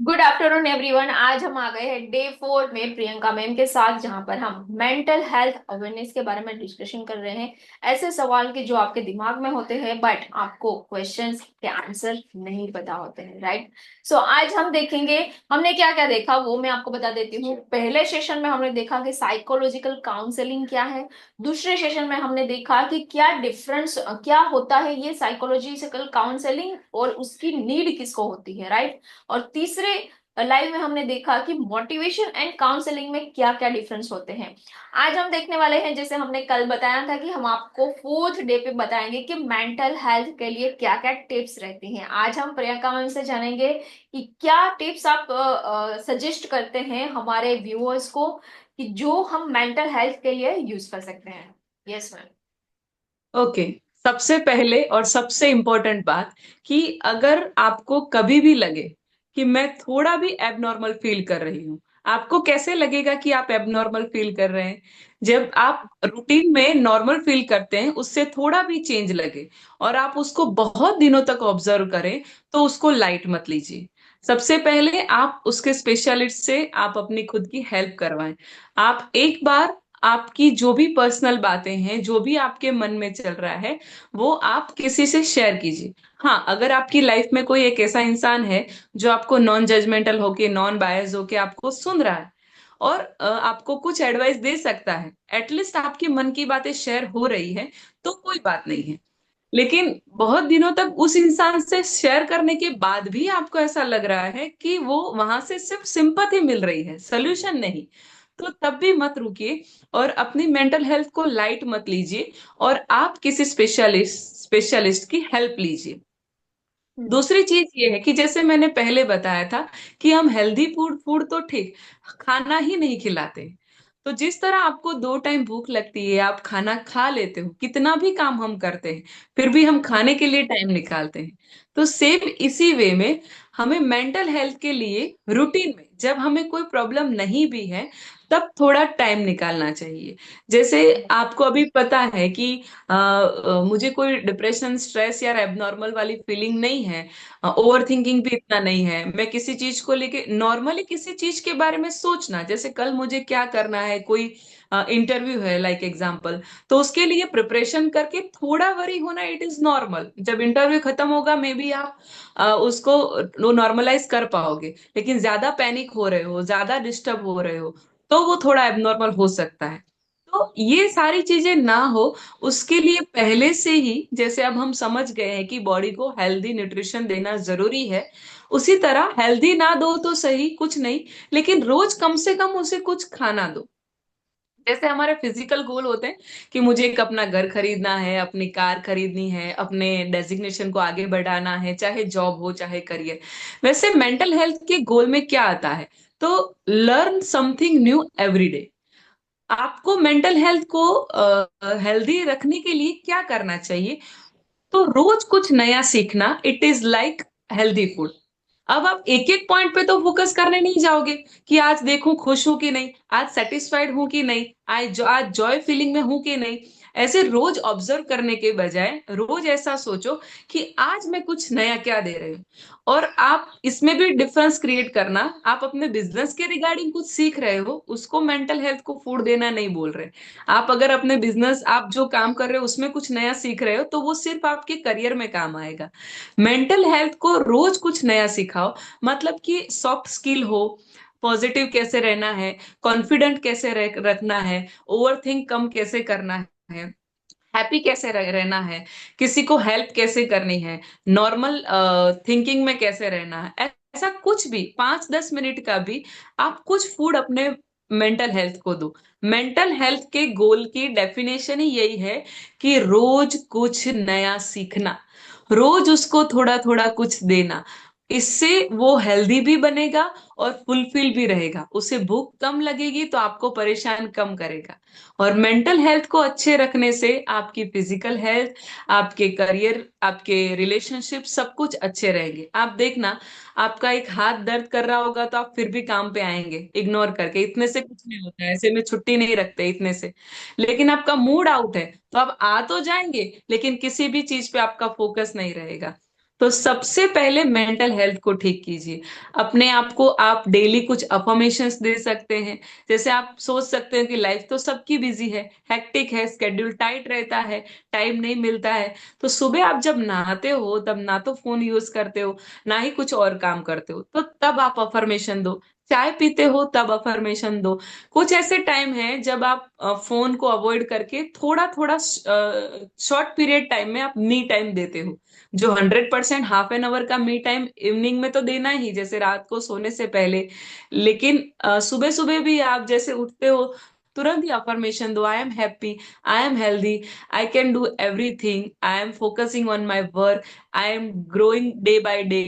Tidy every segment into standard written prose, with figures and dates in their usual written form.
Good afternoon everyone. आज हम आ गए हैं डे 4 में प्रियंका मैम के साथ, जहां पर हम मेंटल हेल्थ अवेयरनेस के बारे में डिस्कशन कर रहे हैं। ऐसे सवाल के जो आपके दिमाग में होते हैं बट आपको क्वेश्चंस के आंसर नहीं पता होते हैं, राइट। सो आज हम देखेंगे हमने क्या क्या देखा, वो मैं आपको बता देती हूँ। पहले सेशन में हमने देखा कि साइकोलॉजिकल काउंसलिंग क्या है। दूसरे सेशन में हमने देखा कि क्या डिफरेंस क्या होता है ये साइकोलॉजिकल काउंसलिंग और उसकी नीड किसको होती है, राइट। और तीसरे लाइव में हमने देखा कि मोटिवेशन एंड काउंसलिंग में क्या क्या डिफरेंस होते हैं। आज हम देखने वाले हैं, जैसे हमने कल बताया था कि हम आपको 4th डे पे बताएंगे कि मेंटल हेल्थ के लिए क्या क्या टिप्स रहती हैं। आज हम प्रियंका मैम से जानेंगे कि क्या टिप्स आप सजेस्ट करते हैं हमारे व्यूअर्स को, कि जो हम मेंटल हेल्थ के लिए यूज कर सकते हैं। Yes ma'am. ओके। सबसे पहले और सबसे इम्पोर्टेंट बात कि अगर आपको कभी भी लगे कि मैं थोड़ा भी एबनॉर्मल फील कर रही हूँ। आपको कैसे लगेगा कि आप एबनॉर्मल फील कर रहे हैं? जब आप रूटीन में नॉर्मल फील करते हैं, उससे थोड़ा भी चेंज लगे और आप उसको बहुत दिनों तक ऑब्जर्व करें, तो उसको लाइट मत लीजिए। सबसे पहले आप उसके स्पेशलिस्ट से आप अपनी खुद की हेल्प करवाएं। आप एक बार आपकी जो भी पर्सनल बातें हैं, जो भी आपके मन में चल रहा है, वो आप किसी से शेयर कीजिए। हाँ, अगर आपकी लाइफ में कोई एक ऐसा इंसान है जो आपको नॉन जजमेंटल होके, नॉन बायस होके आपको सुन रहा है और आपको कुछ एडवाइस दे सकता है, एटलीस्ट आपके मन की बातें शेयर हो रही है, तो कोई बात नहीं है। लेकिन बहुत दिनों तक उस इंसान से शेयर करने के बाद भी आपको ऐसा लग रहा है कि वो वहां से सिर्फ सिंपैथी मिल रही है, सोल्यूशन नहीं, तो तब भी मत रुकिए और अपनी मेंटल हेल्थ को लाइट मत लीजिए और आप किसी स्पेशलिस्ट की हेल्प लीजिए। हम्म। दूसरी चीज ये है कि जैसे मैंने पहले बताया था कि हम हेल्दी फूड फूड तो ठीक, खाना ही नहीं खिलाते। तो जिस तरह आपको 2 टाइम भूख लगती है, आप खाना खा लेते हो, कितना भी काम हम करते हैं फिर भी हम खाने के लिए टाइम निकालते हैं। तो सेम इसी वे में हमें मेंटल हेल्थ के लिए रूटीन में जब हमें कोई प्रॉब्लम नहीं भी है, तब थोड़ा टाइम निकालना चाहिए। जैसे आपको अभी पता है कि मुझे कोई डिप्रेशन, स्ट्रेस या एबनॉर्मल वाली फीलिंग नहीं है, ओवर थिंकिंग भी इतना नहीं है, मैं किसी चीज को लेके नॉर्मली किसी चीज के बारे में सोचना, जैसे कल मुझे क्या करना है, कोई इंटरव्यू है लाइक एग्जांपल, तो उसके लिए प्रिपरेशन करके थोड़ा वरी होना, इट इज नॉर्मल। जब इंटरव्यू खत्म होगा मे बी आप उसको नॉर्मलाइज कर पाओगे। लेकिन ज्यादा पैनिक हो रहे हो, ज्यादा डिस्टर्ब हो रहे हो, तो वो थोड़ा एबनॉर्मल हो सकता है। तो ये सारी चीजें ना हो, उसके लिए पहले से ही, जैसे अब हम समझ गए हैं कि बॉडी को हेल्दी न्यूट्रिशन देना जरूरी है, उसी तरह हेल्दी ना दो तो सही, कुछ नहीं, लेकिन रोज कम से कम उसे कुछ खाना दो। जैसे हमारे फिजिकल गोल होते हैं कि मुझे एक अपना घर खरीदना है, अपनी कार खरीदनी है, अपने डेजिग्नेशन को आगे बढ़ाना है, चाहे जॉब हो चाहे करियर, वैसे मेंटल हेल्थ के गोल में क्या आता है? तो learn something new every day. आपको मेंटल हेल्थ को हेल्दी रखने के लिए क्या करना चाहिए? तो रोज कुछ नया सीखना, it is like healthy food. अब आप एक एक पॉइंट पे तो फोकस करने नहीं जाओगे कि आज देखूं खुश हूं कि नहीं, आज सेटिस्फाइड हूं कि नहीं, आज जॉय फीलिंग में हूं कि नहीं। ऐसे रोज ऑब्जर्व करने के बजाय रोज ऐसा सोचो कि आज मैं कुछ नया क्या दे रही हूँ। और आप इसमें भी डिफरेंस क्रिएट करना, आप अपने बिजनेस के रिगार्डिंग कुछ सीख रहे हो, उसको मेंटल हेल्थ को फूड देना नहीं बोल रहे। आप अगर अपने बिजनेस, आप जो काम कर रहे हो उसमें कुछ नया सीख रहे हो, तो वो सिर्फ आपके करियर में काम आएगा। मेंटल हेल्थ को रोज कुछ नया सिखाओ, मतलब कि सॉफ्ट स्किल हो, पॉजिटिव कैसे रहना है, कॉन्फिडेंट कैसे रखना है, ओवर थिंक कम कैसे करना है, हैप्पी कैसे रहना है, किसी को हेल्प कैसे करनी है, नॉर्मल थिंकिंग में कैसे रहना है, ऐसा कुछ भी 5-10 मिनट का भी आप कुछ फूड अपने मेंटल हेल्थ को दो। मेंटल हेल्थ के गोल की डेफिनेशन ही यही है कि रोज कुछ नया सीखना, रोज उसको थोड़ा थोड़ा कुछ देना। इससे वो हेल्दी भी बनेगा और फुलफिल भी रहेगा, उसे भूख कम लगेगी तो आपको परेशान कम करेगा। और मेंटल हेल्थ को अच्छे रखने से आपकी फिजिकल हेल्थ, आपके करियर, आपके रिलेशनशिप, सब कुछ अच्छे रहेंगे। आप देखना, आपका एक हाथ दर्द कर रहा होगा तो आप फिर भी काम पे आएंगे इग्नोर करके, इतने से कुछ नहीं होता है, ऐसे में छुट्टी नहीं रखते इतने से। लेकिन आपका मूड आउट है तो आप आ तो जाएंगे, लेकिन किसी भी चीज पे आपका फोकस नहीं रहेगा। तो सबसे पहले मेंटल हेल्थ को ठीक कीजिए। अपने आप को आप डेली कुछ अफर्मेशंस दे सकते हैं। जैसे आप सोच सकते हैं कि लाइफ तो सबकी बिजी है, हेक्टिक है, स्केड्यूल टाइट रहता है, टाइम नहीं मिलता है। तो सुबह आप जब नहाते हो तब ना तो फोन यूज करते हो, ना ही कुछ और काम करते हो, तो तब आप अफर्मेशन दो। चाय पीते हो तब अफर्मेशन दो। कुछ ऐसे टाइम है जब आप फोन को अवॉइड करके थोड़ा थोड़ा शॉर्ट पीरियड टाइम में आप मी टाइम देते हो। जो 100% हाफ एन आवर का मी टाइम इवनिंग में तो देना ही, जैसे रात को सोने से पहले। लेकिन सुबह सुबह भी आप जैसे उठते हो तुरंत ही अफर्मेशन दो। I am happy, I am healthy, I can do everything, I am focusing on my work, I am growing day by day.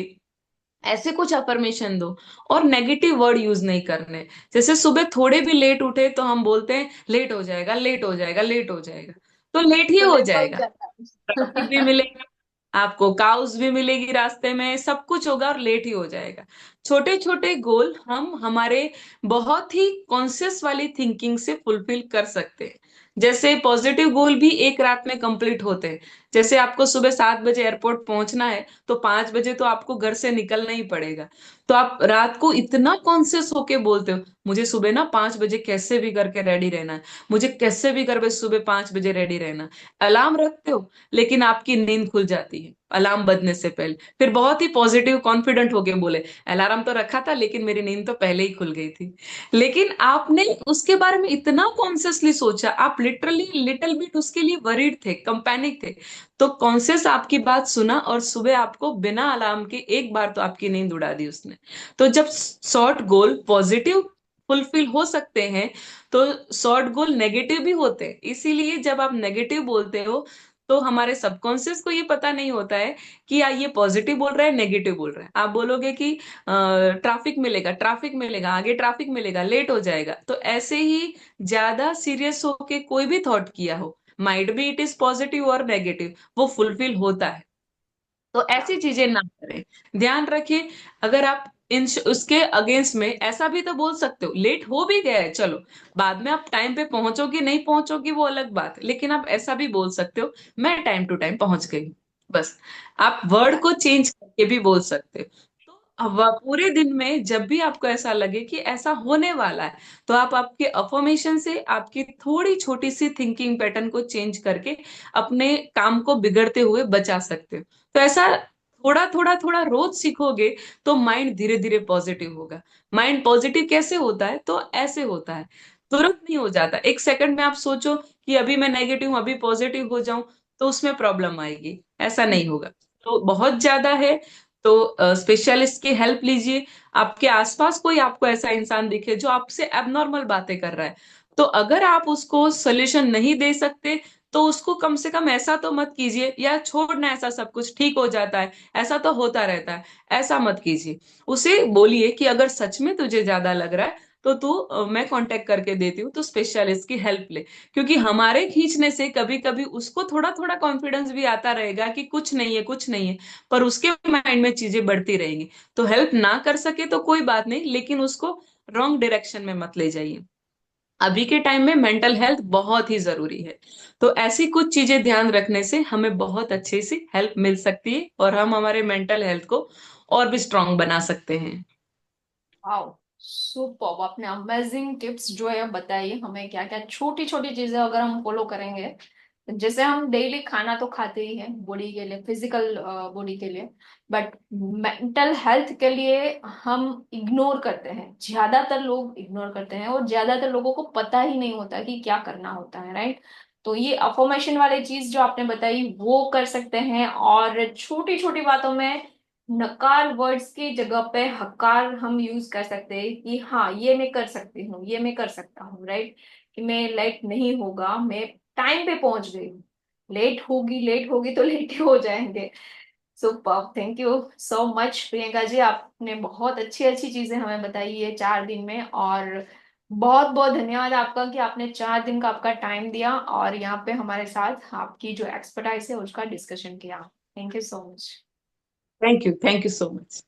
ऐसे कुछ अफर्मेशन दो। और नेगेटिव वर्ड यूज नहीं करने। जैसे सुबह थोड़े भी लेट उठे तो हम बोलते हैं लेट हो जाएगा, लेट हो जाएगा, लेट हो जाएगा। तो लेट ही तो हो लेट हो ही जाएगा। जाता ट्रैफिक भी है। मिलेगा, आपको काउस भी मिलेगी रास्ते में, सब कुछ होगा और लेट ही हो जाएगा। छोटे छोटे गोल हम हमारे बहुत ही कॉन्शियस वाली थिंकिंग से फुलफिल कर सकते हैं। जैसे पॉजिटिव गोल भी एक रात में कंप्लीट होते हैं। जैसे आपको सुबह 7 बजे एयरपोर्ट पहुंचना है तो 5 बजे तो आपको घर से निकलना ही पड़ेगा। तो आप रात को इतना कॉन्शियस होके बोलते हो मुझे सुबह ना 5 बजे कैसे भी करके रेडी रहना है, मुझे कैसे भी करके सुबह 5 बजे रेडी रहना है। अलार्म रखते हो लेकिन आपकी नींद खुल जाती है अलार्म बजने से पहले। फिर बहुत ही पॉजिटिव कॉन्फिडेंट होके बोले अलार्म तो रखा था लेकिन मेरी नींद तो पहले ही खुल गई थी। लेकिन आपने उसके बारे में इतना कॉन्शियसली सोचा, आप लिटरली लिटिल बिट उसके लिए वरीड थे, कंपैनिक थे। तो कॉन्शियस आपकी बात सुना और सुबह आपको बिना अलार्म के एक बार तो आपकी नींद उड़ा दी उसने। तो जब शॉर्ट गोल पॉजिटिव फुलफिल हो सकते हैं तो शॉर्ट गोल नेगेटिव भी होते हैं। इसीलिए जब आप नेगेटिव बोलते हो तो हमारे सबकॉन्शियस को ये पता नहीं होता है कि ये पॉजिटिव बोल रहा है नेगेटिव बोल रहा है। आप बोलोगे कि ट्रैफिक मिलेगा, ट्रैफिक मिलेगा, आगे ट्रैफिक मिलेगा, लेट हो जाएगा, तो ऐसे ही ज्यादा सीरियस होके कोई भी थॉट किया हो, might be it is positive और नेगेटिव, वो फुलफिल होता है। तो क्या ऐसी चीजें ना करें, ध्यान रखिए। अगर आप उसके अगेंस्ट में ऐसा भी तो बोल सकते हो लेट हो भी गया है चलो, बाद में आप टाइम पे पहुंचोगी नहीं पहुंचोगी वो अलग बात है, लेकिन आप ऐसा भी बोल सकते हो मैं टाइम टू टाइम पहुंच गई हूँ। बस आप वर्ड क्या को चेंज करके भी बोल सकते हो। तो अब पूरे दिन में जब भी आपको ऐसा लगे कि ऐसा होने वाला है तो आप आपके अफर्मेशन से आपकी थोड़ी छोटी सी थिंकिंग पैटर्न को चेंज करके अपने काम को बिगड़ते हुए बचा सकते हो। तो ऐसा थोड़ा थोड़ा थोड़ा रोज सीखोगे तो माइंड धीरे धीरे पॉजिटिव होगा। माइंड पॉजिटिव कैसे होता है, तो ऐसे होता है, तुरंत नहीं हो जाता। एक सेकंड में आप सोचो कि अभी मैं नेगेटिव हूं अभी पॉजिटिव हो जाऊं तो उसमें प्रॉब्लम आएगी, ऐसा नहीं होगा। तो बहुत ज्यादा है तो स्पेशलिस्ट की हेल्प लीजिए। आपके आसपास कोई आपको ऐसा इंसान दिखे जो आपसे एबनॉर्मल बातें कर रहा है, तो अगर आप उसको सोल्यूशन नहीं दे सकते तो उसको कम से कम ऐसा तो मत कीजिए या छोड़ना ऐसा सब कुछ ठीक हो जाता है, ऐसा तो होता रहता है, ऐसा मत कीजिए। उसे बोलिए कि अगर सच में तुझे ज्यादा लग रहा है तो तू मैं कांटेक्ट करके देती हूँ, तो स्पेशलिस्ट की हेल्प ले। क्योंकि हमारे खींचने से कभी कभी उसको थोड़ा थोड़ा कॉन्फिडेंस भी आता रहेगा कि कुछ नहीं है कुछ नहीं है, पर उसके माइंड में चीजें बढ़ती रहेंगी। तो हेल्प ना कर सके तो कोई बात नहीं, लेकिन उसको रॉन्ग डायरेक्शन में मत ले जाइए। अभी के टाइम में मेंटल हेल्थ बहुत ही जरूरी है। तो ऐसी कुछ चीजें ध्यान रखने से हमें बहुत अच्छे से हेल्प मिल सकती है और हम हमारे मेंटल हेल्थ को और भी स्ट्रांग बना सकते हैं। Wow, super. आपने अमेजिंग टिप्स जो है बताइए हमें, क्या क्या छोटी छोटी चीजें अगर हम फॉलो करेंगे। जैसे हम डेली खाना तो खाते ही हैं बॉडी के लिए, फिजिकल बॉडी के लिए, बट मेंटल हेल्थ के लिए हम इग्नोर करते हैं। ज्यादातर लोग इग्नोर करते हैं और ज्यादातर लोगों को पता ही नहीं होता कि क्या करना होता है, राइट। तो ये अफर्मेशन वाली चीज जो आपने बताई वो कर सकते हैं, और छोटी छोटी बातों में नकार वर्ड्स की जगह पे हकार हम यूज कर सकते हैं कि हाँ ये मैं कर सकती हूँ, ये मैं कर सकता हूँ, राइट। कि मैं लेट नहीं होगा, मैं टाइम पे पहुंच गई हूँ। लेट होगी तो लेट ही हो जाएंगे। Super, thank you so much Priyanka ji, आपने बहुत अच्छी अच्छी चीजें हमें बताई है 4 दिन में। और बहुत बहुत धन्यवाद आपका कि आपने 4 दिन का आपका टाइम दिया और यहाँ पे हमारे साथ आपकी जो एक्सपर्टाइज है उसका डिस्कशन किया। Thank you so much. Thank you so much.